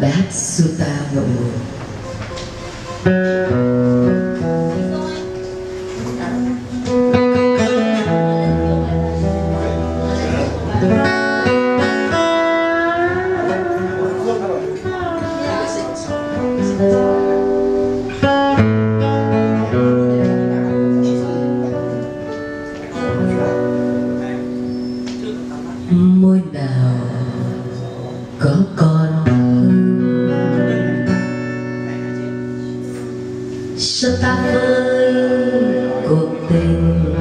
Bài hát Suta ngậm ngùi. Môi nào có con sao ta với cuộc tình,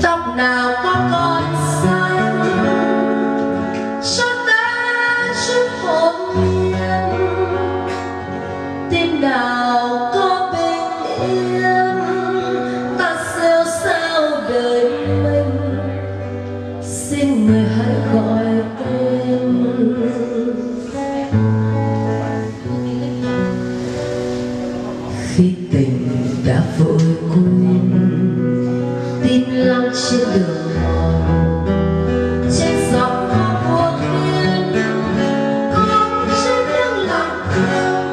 tóc nào có con xanh sao ta chút hồn nhiên, tim nào có bình yên ta xêu sao đời mình, xin người hãy gọi tên. Khi tình đã vội quên tin lặng trên đường mòn, trên dòng hoa buồn tiên con trên những lặng thầm.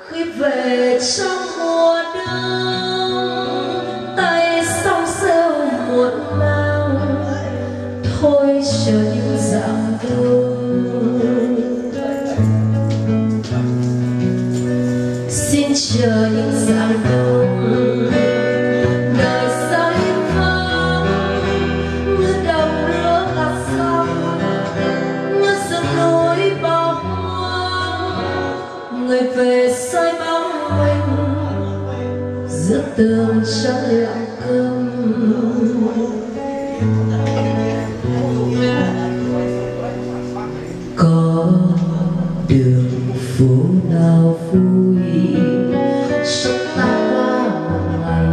Khi về trong mùa đông tay song rêu muộn màng, thôi chờ những dạng đông. Xin chờ những dạng đông đời sao im vắng, như đồng lúa gặt xong, như rừng núi bỏ hoang. Người về soi bóng mình giữa tường trắng lặng câm. Có đường phố nào vui sống ta qua một ngày,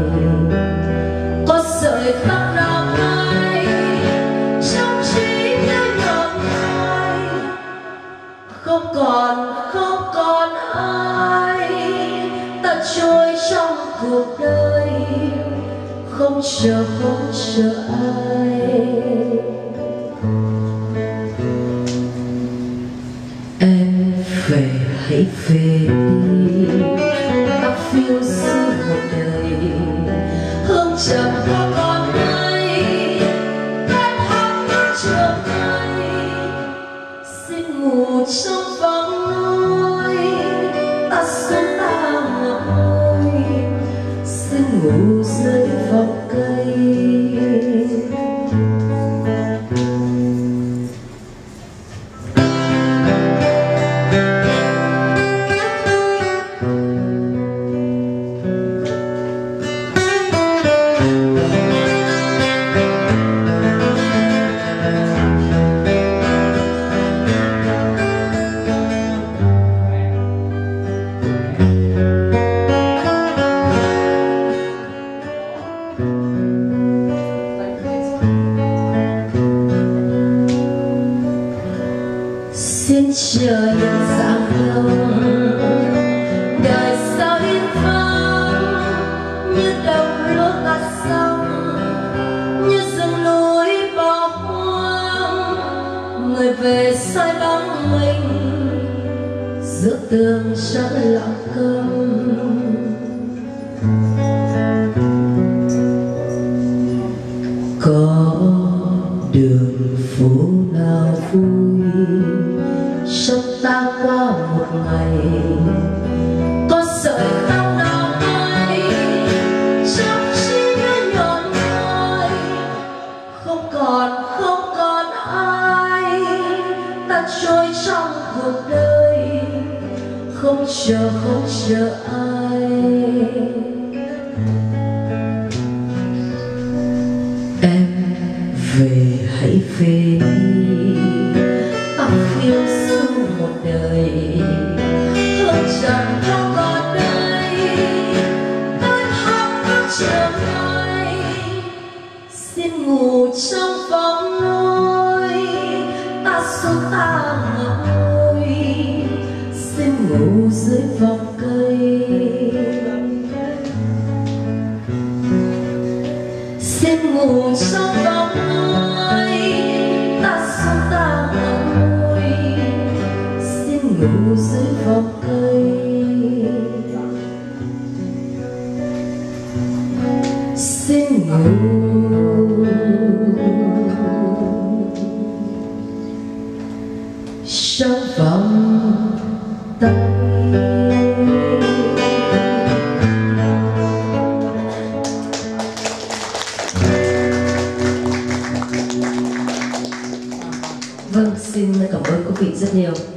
có sợi tóc nào hay trong trí nhớ nhộn nhịp, không còn ai ta trôi trong cuộc đời, không chờ ai. Em về hãy về đi, ta phiêu du một đời, hương trầm có còn đây, em hát những trường này. Xin ngủ trong vắng nói, ta xuống ta ngồi, xin ngủ dưới vòng cây. Xin chờ những dạng đông đời sao yên vắng, như đồng lúa gặt xong, như rừng núi bỏ hoang. Người về soi bóng mình giữa tường trắng lặng câm. Có đường phố nào vui sống ta qua một ngày, có sợi tóc nào hay trong trí nhớ nhộn nhịp, không còn ai ta trôi trong cuộc đời, không chờ ai. Em về hãy về đi, ta phiêu du một đời, hương trầm không còn đây, tôi hát những trường này. Xin ngủ trong vòng nôi, ta xuống ta ngồi, xin ngủ dưới vòng cây. Xin ngủ trong vòng nôi, ta xuống ta ngồi, ngủ dưới vỏ cây, xin ngủ trong vòng tay. Vâng, xin cảm ơn quý vị rất nhiều.